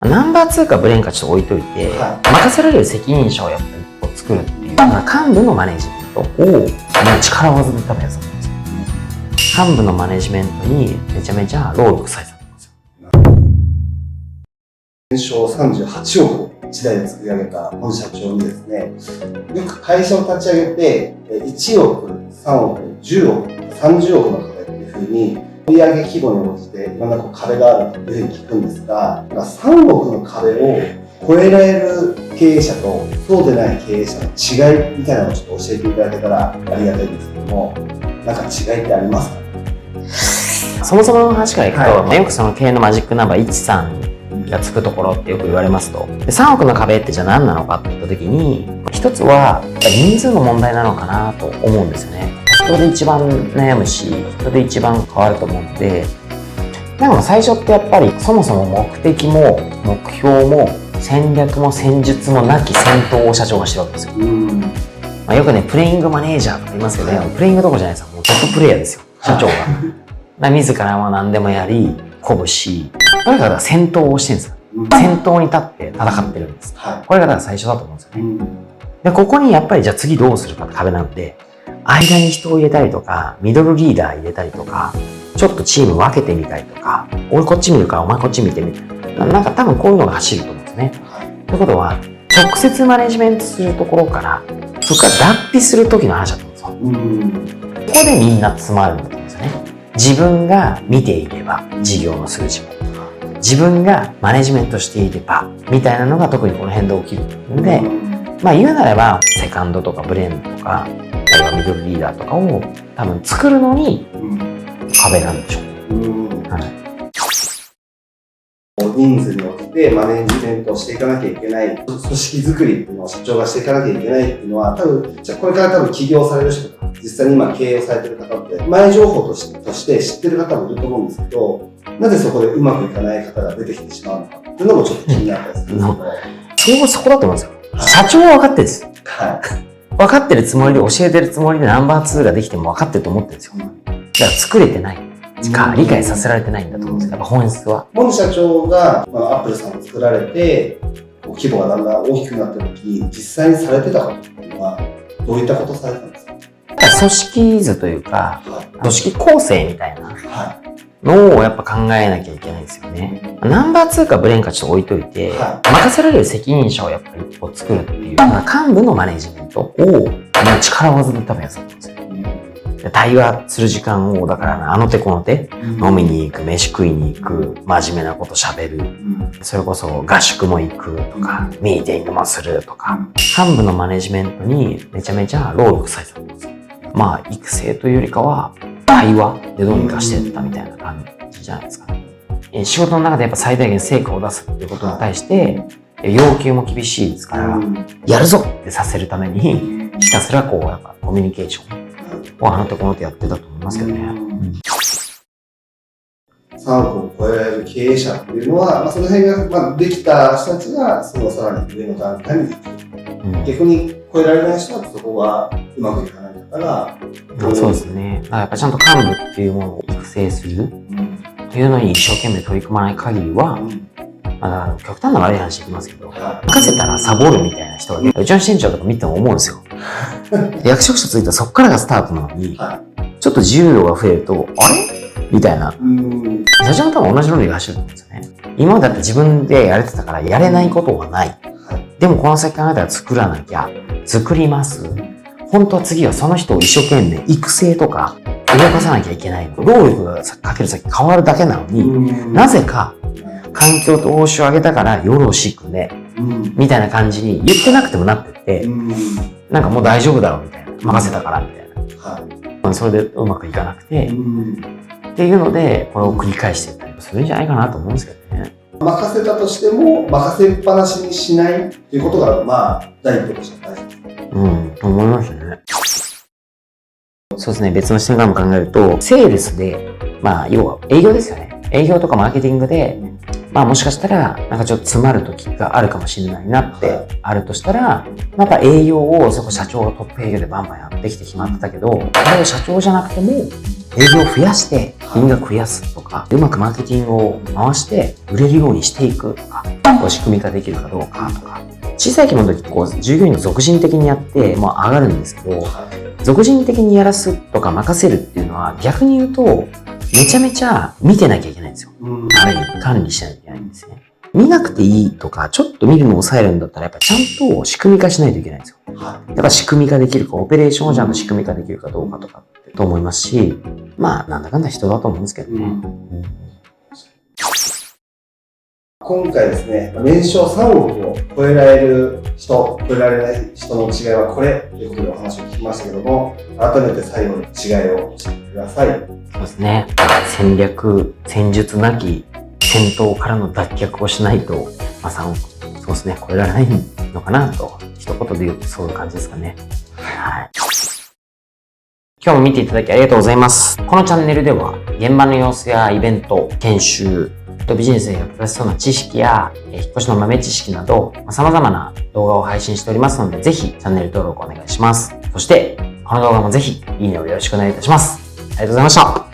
ナンバー2かブレーンかちょっと置いといて、任せられる責任者をやっぱり作るっていう、幹部のマネジメントを力技で多分やつだと思うんですよ。幹部のマネジメントにめちゃめちゃ労力割いてたと思うんですよ。年商38億を1代で作り上げた本社長にですね、よく会社を立ち上げて1億、3億、10億、30億の壁っていうふうに売上規模に応じていろんな壁があるというふうに聞くんですが、3億の壁を超えられる経営者とそうでない経営者の違いみたいなのをちょっと教えていただけたらありがたいんですけども、なんか違いってありますか？そもそもの話からいくと、よくその経営のマジックナンバー1、3がつくところってよく言われますと。で、3億の壁ってじゃあ何なのかって言った時に、一つは人数の問題なのかなと思うんですよね。人で一番悩むし、人で一番変わると思うので、でも最初ってやっぱりそもそも目的も目標も戦略も戦術もなき戦闘を社長がしてるわけですよ。よくね、プレイングマネージャーとか言いますけどね、プレイングどころじゃないですよ。もうトッププレイヤーですよ、社長が。自らも何でもやり、鼓舞し、とにかく戦闘をしてるんですよ。戦闘に立って戦ってるんです。これがだから最初だと思うんですよね。で、ここにやっぱりじゃあ次どうするかって壁なので、間に人を入れたりとか、ミドルリーダー入れたりとか、ちょっとチーム分けてみたりとか、俺こっち見るからお前こっち見てみたいな。なんか多分こういうのが走ると思うんですね。ということは、直接マネジメントするところから、そこから脱皮する時の話だと思うんですよ。ここでみんな詰まるんだと思うんですよね。自分が見ていれば、事業の数字も。自分がマネジメントしていれば、みたいなのが特にこの辺で起きるので、言うなれば、セカンドとかブレーンとか、あるいはミドルリーダーとかを多分作るのに壁なんでしょう。人数においてマネジメントをしていかなきゃいけない、組織作りっていうのを社長がしていかなきゃいけないっていうのは、多分、じゃあこれから多分起業される人とか、実際に今経営をされてる方って、前情報として知ってる方もいると思うんですけど、なぜそこでうまくいかない方が出てきてしまうのかっていうのもちょっと気になったりするんですけど。そこだと思うんですよ。社長は分かってるんです。分かってるつもりで教えてるつもりでナンバー2ができても分かってると思ってるんですよ。だから作れてないか理解させられてないんだと思うんですよ。やっぱ本質は。本社長がアップルさんを作られて、規模がだんだん大きくなった時に実際にされてたことっていうのはどういったことをされてたんですか？組織図というか、組織構成みたいなのをやっぱ考えなきゃいけないんですよね。ナンバー2かブレーンかちょっと置いといて、任せられる責任者をやっぱり作るっていう、幹部のマネジメントを力技で多分やつだったんですよ。対話する時間を、だからあの手この手、飲みに行く、飯食いに行く、真面目なこと喋る、それこそ合宿も行くとか、ミーティングもするとか、幹部のマネジメントにめちゃめちゃ労力割いてたんですよ。育成というよりかは、対話でどうにかしていったみたいな感じじゃないですか。仕事の中でやっぱ最大限成果を出すっていうことに対して、要求も厳しいですから、やるぞってさせるために、ひたすらやっぱコミュニケーションをあの手この手やってたと思いますけどね。3億を超えられる経営者っていうのは、その辺が、できた人たちがそのさらに上の段階にできる。逆に超えられない人はそこがうまくいかないから。そうですね。やっぱちゃんと幹部っていうものを育成するというのに一生懸命取り組まない限りは、極端な悪い話できますけど、任せたらサボるみたいな人が、うちの支店長とか見ても思うんですよ。役職者ついたらそっからがスタートなのに、ちょっと自由度が増えると、あれみたいな。社長も多分同じ論理が走ると思うんですよね。今までだって自分でやれてたからやれないことはない。でもこの先考えたら作らなきゃ。作ります。本当は次はその人を一生懸命育成とか動かさなきゃいけないの。労力がかける先変わるだけなのに、なぜか環境と報酬を上げたからよろしくね。みたいな感じに言ってなくてもなってって、なんかもう大丈夫だろうみたいな。任せたからみたいな。それでうまくいかなくて、っていうので、これを繰り返していったりするんじゃないかなと思うんですけどね。任せたとしても、任せっぱなしにしないっていうことが、第一歩として大事ですね。と思いますね。そうですね、別の視点からも考えると、セールスで、要は営業ですよね。営業とかマーケティングで、まあもしかしたら、なんかちょっと詰まる時があるかもしれないなってあるとしたら、やっぱ営業をそこ社長がトップ営業でバンバンやってきてしまってたけど、これを社長じゃなくても、営業を増やして、金額増やすとか、うまくマーケティングを回して売れるようにしていくとか、こう仕組み化できるかどうかとか、小さい規模の時、こう、従業員が属人的にやって、もう上がるんですけど、属人的にやらすとか任せるっていうのは、逆に言うと、めちゃめちゃ見てなきゃいけないんですよ。ある意味、管理しないといけないんですね。見なくていいとか、ちょっと見るのを抑えるんだったら、やっぱちゃんと仕組み化しないといけないんですよ。だから仕組み化できるか、オペレーションをちゃんと仕組み化できるかどうかとかってと思いますし、まあ、なんだかんだ人だと思うんですけどね。今回ですね、年商3億を超えられる人、超えられない人の違いはこれということでお話を聞きましたけども、改めて最後に違いを教えてください。そうですね。戦略、戦術なき戦闘からの脱却をしないと、まあ3億、そうですね、超えられないのかなと、一言で言うとそういう感じですかね。はい。今日も見ていただきありがとうございます。このチャンネルでは、現場の様子やイベント、研修、ビジネスで役立ちそうな知識や、引っ越しの豆知識など、様々な動画を配信しておりますので、ぜひチャンネル登録お願いします。そして、この動画もぜひ、いいねをよろしくお願いいたします。ありがとうございました。